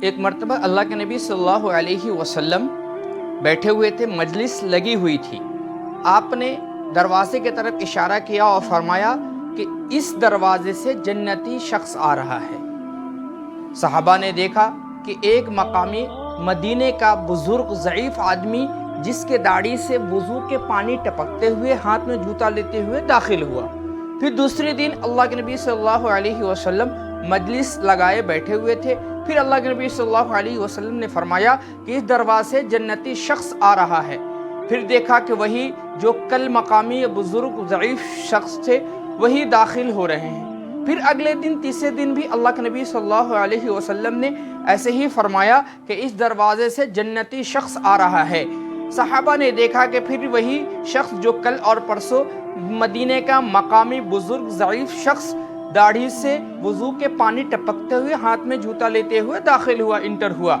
ایک مرتبہ اللہ کے نبی صلی اللہ علیہ وسلم بیٹھے ہوئے تھے، مجلس لگی ہوئی تھی۔ آپ نے دروازے کی طرف اشارہ کیا اور فرمایا کہ اس دروازے سے جنتی شخص آ رہا ہے۔ صحابہ نے دیکھا کہ ایک مقامی مدینے کا بزرگ ضعیف آدمی جس کے داڑھی سے وضو کے پانی ٹپکتے ہوئے ہاتھ میں جوتا لیتے ہوئے داخل ہوا۔ پھر دوسرے دن اللہ کے نبی صلی اللہ علیہ وسلم مجلس لگائے بیٹھے ہوئے تھے۔ پھر اللہ کے نبی صلی اللہ علیہ وسلم نے فرمایا کہ اس دروازے جنتی شخص آ رہا ہے۔ پھر دیکھا کہ وہی جو کل مقامی بزرگ ضعیف شخص تھے وہی داخل ہو رہے ہیں۔ پھر اگلے دن تیسرے دن بھی اللہ کے نبی صلی اللہ علیہ وسلم نے ایسے ہی فرمایا کہ اس دروازے سے جنتی شخص آ رہا ہے۔ صحابہ نے دیکھا کہ پھر وہی شخص جو کل اور پرسوں مدینے کا مقامی بزرگ ضعیف شخص داڑھی سے وضو کے پانی ٹپکتے ہوئے ہاتھ میں جوتا لیتے ہوئے داخل ہوا، انٹر ہوا۔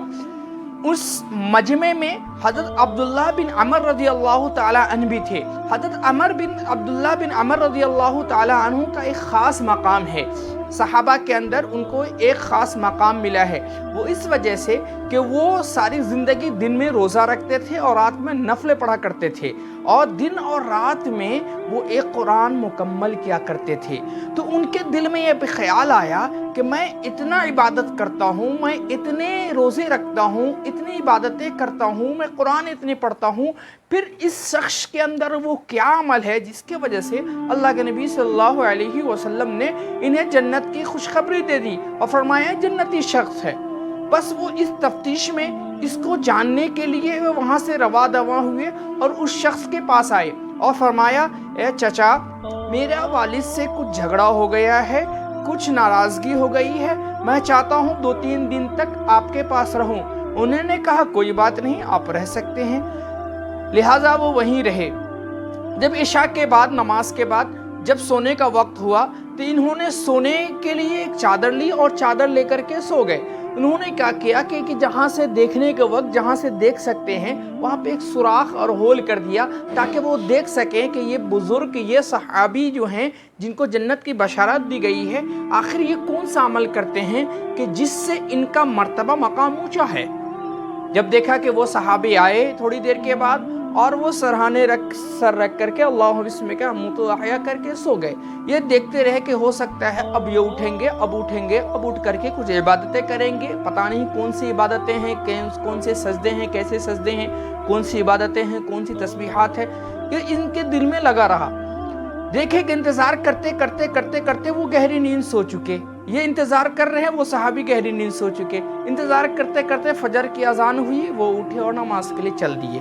اس مجمع میں حضرت عبداللہ بن عمر رضی اللہ تعالی عنہ بھی تھے۔ حضرت عبداللہ بن عمر رضی اللہ تعالی عنہ کا ایک خاص مقام ہے۔ صحابہ کے اندر ان کو ایک خاص مقام ملا ہے، وہ اس وجہ سے کہ وہ ساری زندگی دن میں روزہ رکھتے تھے اور رات میں نفلیں پڑھا کرتے تھے، اور دن اور رات میں وہ ایک قرآن مکمل کیا کرتے تھے۔ تو ان کے دل میں یہ خیال آیا کہ میں اتنا عبادت کرتا ہوں، میں اتنے روزے رکھتا ہوں، اتنی عبادتیں کرتا ہوں، میں قرآن اتنے پڑھتا ہوں، پھر اس شخص کے اندر وہ کیا عمل ہے جس کی وجہ سے اللہ کے نبی صلی اللہ علیہ وسلم نے انہیں جنت کی خوشخبری دے دی اور فرمایا جنتی شخص ہے۔ بس وہ اس تفتیش میں اس کو جاننے کے لیے وہ وہاں سے رواں دواں ہوئے اور اس شخص کے پاس آئے اور فرمایا، اے چچا، میرا والد سے کچھ جھگڑا ہو گیا ہے، کچھ ناراضگی ہو گئی ہے، میں چاہتا ہوں 2-3 دن تک آپ کے پاس رہوں۔ انہوں نے کہا کوئی بات نہیں، آپ رہ سکتے ہیں۔ لہٰذا وہ وہیں رہے۔ جب عشاء کے بعد، نماز کے بعد جب سونے کا وقت ہوا تو انہوں نے سونے کے لیے ایک چادر لی اور چادر لے کر کے سو گئے۔ انہوں نے کیا کیا کہ جہاں سے دیکھنے کے وقت جہاں سے دیکھ سکتے ہیں وہاں پہ ایک سوراخ اور ہول کر دیا تاکہ وہ دیکھ سکیں کہ یہ بزرگ، یہ صحابی جو ہیں جن کو جنت کی بشارت دی گئی ہے، آخر یہ کون سا عمل کرتے ہیں کہ جس سے ان کا مرتبہ مقام اونچا ہے۔ جب دیکھا کہ وہ صحابی آئے تھوڑی دیر کے بعد اور وہ سر رکھ کر کے اللہ بسم کا اموت و احیا کر کے سو گئے۔ یہ دیکھتے رہے کہ ہو سکتا ہے اب یہ اٹھیں گے، اب اٹھ کر کے کچھ عبادتیں کریں گے، پتہ نہیں کون سی عبادتیں ہیں، کون سے سجدے ہیں، کیسے سجدے ہیں، کون سی عبادتیں ہیں، کون سی تسبیحات ہیں۔ یہ ان کے دل میں لگا رہا۔ دیکھے کہ انتظار کرتے وہ گہری نیند سو چکے۔ یہ انتظار کر رہے ہیں، وہ صحابی گہری نیند سو چکے۔ انتظار کرتے فجر کی اذان ہوئی، وہ اٹھے اور نماز کے لیے چل دیے۔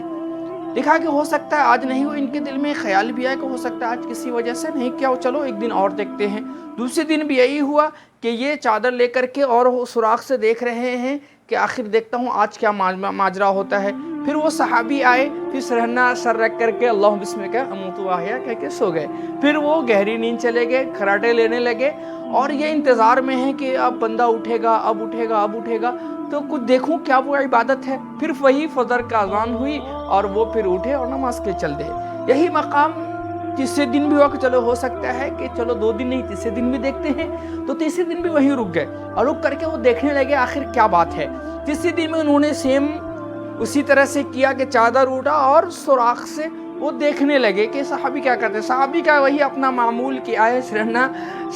دیکھا کہ ہو سکتا ہے آج نہیں ہو، ان کے دل میں خیال بھی آیا کہ ہو سکتا ہے آج کسی وجہ سے نہیں کیا ہو، چلو ایک دن اور دیکھتے ہیں۔ دوسرے دن بھی یہی ہوا کہ یہ چادر لے کر کے اور سوراخ سے دیکھ رہے ہیں کہ آخر دیکھتا ہوں آج کیا ماجرا ہوتا ہے۔ پھر وہ صحابی آئے، پھر سر رکھ کر کے اللہ بسم کا اموت و احیا کہہ کے سو گئے۔ پھر وہ گہری نیند چلے گئے، خراٹے لینے لگے اور یہ انتظار میں ہے کہ اب بندہ اٹھے گا، اب اٹھے گا تو کچھ دیکھوں کیا وہ عبادت ہے۔ پھر وہی فجر کا اذان ہوئی اور وہ پھر اٹھے اور نماز کے چل دے۔ یہی مقام تیسرے دن بھی ہوا کہ چلو ہو سکتا ہے کہ چلو 2 دن نہیں تیسرے دن بھی دیکھتے ہیں، تو تیسرے دن بھی وہیں رک گئے اور رک کر کے وہ دیکھنے لگے آخر کیا بات ہے۔ تیسرے دن میں انہوں نے سیم اسی طرح سے کیا کہ چادر اٹھا اور سوراخ سے وہ دیکھنے لگے کہ صحابی کیا کرتے ہیں۔ صحابی کا وہی اپنا معمول کیا ہے،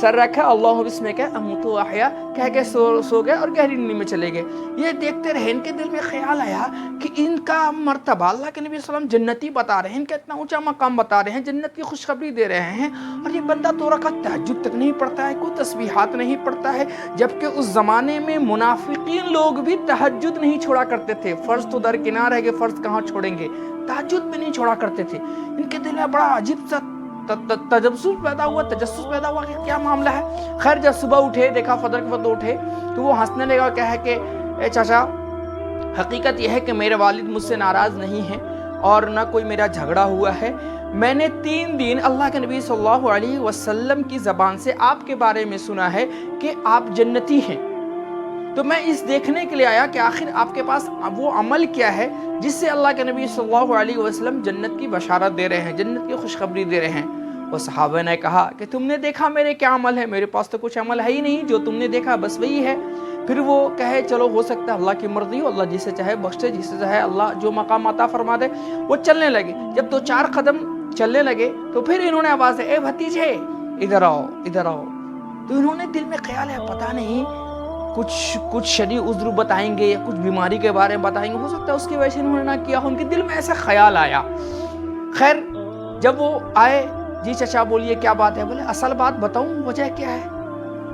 سر رکھا، اللہ بسم کا اموت و احیا کہہ کے سو گئے اور گہری نیند میں چلے گئے۔ یہ دیکھتے رہے، ان کے دل میں خیال آیا کہ ان کا مرتبہ اللہ کے نبی صلی اللہ علیہ وسلم جنتی بتا رہے ہیں، ان کا اتنا اونچا مقام بتا رہے ہیں، جنت کی خوشخبری دے رہے ہیں، اور یہ بندہ 2 رکعت تہجد تک نہیں پڑھتا ہے، کوئی تسبیحات نہیں پڑھتا ہے، جبکہ اس زمانے میں منافقین لوگ بھی تہجد نہیں چھوڑا کرتے تھے۔ فرض تو درکنار ہے کہ فرض کہاں چھوڑیں گے، تہجد بھی نہیں چھوڑا کرتے تھے۔ ان کے دل میں بڑا عجیب سا تجسس پیدا ہوا کہ کیا معاملہ ہے۔ خیر جب صبح اٹھے، دیکھا فجر کے وقت اٹھے تو وہ ہنسنے لگا، کہا کہ اے چچا، حقیقت یہ ہے کہ میرے والد مجھ سے ناراض نہیں ہیں اور نہ کوئی میرا جھگڑا ہوا ہے۔ میں نے 3 دن اللہ کے نبی صلی اللہ علیہ وسلم کی زبان سے آپ کے بارے میں سنا ہے کہ آپ جنتی ہیں، تو میں اس دیکھنے کے لیے آیا کہ آخر آپ کے پاس وہ عمل کیا ہے جس سے اللہ کے نبی صلی اللہ علیہ وسلم جنت کی بشارت دے رہے ہیں، جنت کی خوشخبری دے رہے ہیں۔ وہ صحابہ نے کہا کہ تم نے دیکھا میرے کیا عمل ہے؟ میرے پاس تو کچھ عمل ہے ہی نہیں، جو تم نے دیکھا بس وہی ہے۔ پھر وہ کہے چلو ہو سکتا ہے اللہ کی مرضی ہو، اللہ جسے چاہے بخشے، جسے چاہے اللہ جو مقام عطا فرما دے۔ وہ چلنے لگے، جب 2-4 قدم چلنے لگے تو پھر انہوں نے آواز اے بھتیجے ادھر آؤ ادھر آؤ۔ تو انہوں نے دل میں خیال ہے پتہ نہیں کچھ شرعی عذر بتائیں گے یا کچھ بیماری کے بارے میں بتائیں گے، ہو سکتا ہے اس کی وجہ سے انہوں نے نہ کیا، ان کے دل میں ایسا خیال آیا۔ خیر جب وہ آئے، جی چچا بولیے کیا بات ہے؟ بولے اصل بات بتاؤں وجہ کیا ہے؟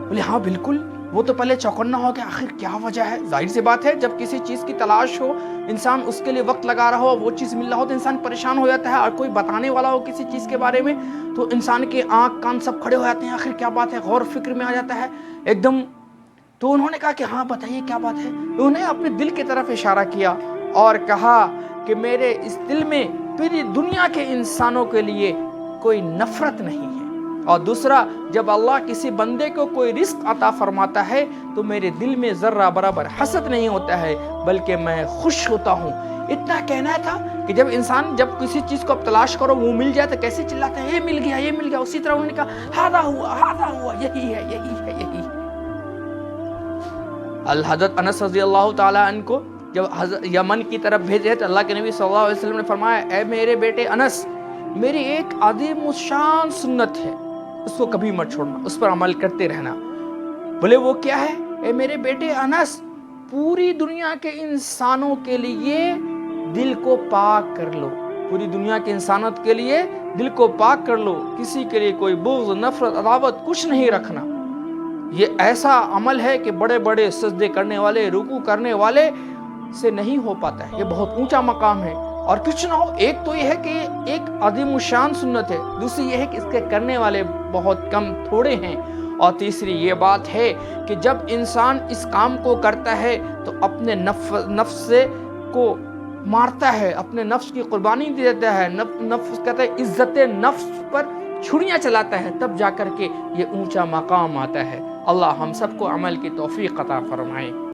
بولے ہاں بالکل۔ وہ تو پہلے چوکنا ہو کہ آخر کیا وجہ ہے۔ ظاہر سی بات ہے جب کسی چیز کی تلاش ہو، انسان اس کے لیے وقت لگا رہا ہو، وہ چیز مل رہا ہو تو انسان پریشان ہو جاتا ہے، اور کوئی بتانے والا ہو کسی چیز کے بارے میں تو انسان کے آنکھ کان سب کھڑے ہو جاتے ہیں، آخر کیا بات ہے، غور فکر میں آ جاتا ہے ایک دم۔ تو انہوں نے کہا کہ ہاں بتائیے کیا بات ہے۔ انہوں نے اپنے دل کی طرف اشارہ کیا اور کہا کہ میرے اس دل میں پوری دنیا کے انسانوں کے لیے کوئی نفرت نہیں ہے، اور دوسرا جب اللہ کسی بندے کو کوئی رزق عطا فرماتا ہے تو میرے دل میں ذرہ برابر حسد نہیں ہوتا ہے، بلکہ میں خوش ہوتا ہوں۔ اتنا کہنا تھا کہ جب انسان جب کسی چیز کو اب تلاش کرو وہ مل جائے تو کیسے چلاتے ہیں، یہ مل گیا یہ مل گیا، اسی طرح انہوں نے کہا ہاذا ہوا یہی ہے یہی ہے یہی ہے۔ حضرت انس رضی اللہ تعالیٰ عنہ کو جب یمن کی طرف بھیجے تو اللہ کے نبی صلی اللہ علیہ وسلم نے فرمایا اے میرے بیٹے انس، میری ایک عظیم الشان سنت ہے، اس کو کبھی مت چھوڑنا، اس پر عمل کرتے رہنا۔ بولے وہ کیا ہے؟ اے میرے بیٹے انس، پوری دنیا کے انسانوں کے لیے دل کو پاک کر لو، پوری دنیا کے انسانت کے لیے دل کو پاک کر لو، کسی کے لیے کوئی بغض نفرت عداوت کچھ نہیں رکھنا۔ یہ ایسا عمل ہے کہ بڑے بڑے سجدے کرنے والے رکوع کرنے والے سے نہیں ہو پاتا ہے، یہ بہت اونچا مقام ہے۔ اور کچھ نہ ہو، ایک تو یہ ہے کہ ایک عظیم الشان سنت ہے، دوسری یہ ہے کہ اس کے کرنے والے بہت کم تھوڑے ہیں، اور تیسری یہ بات ہے کہ جب انسان اس کام کو کرتا ہے تو اپنے نفس کو مارتا ہے، اپنے نفس کی قربانی دے دیتا ہے، نفس کہتا ہے عزت نفس پر چھڑیاں چلاتا ہے، تب جا کر کے یہ اونچا مقام آتا ہے۔ اللہ ہم سب کو عمل کی توفیق عطا فرمائے۔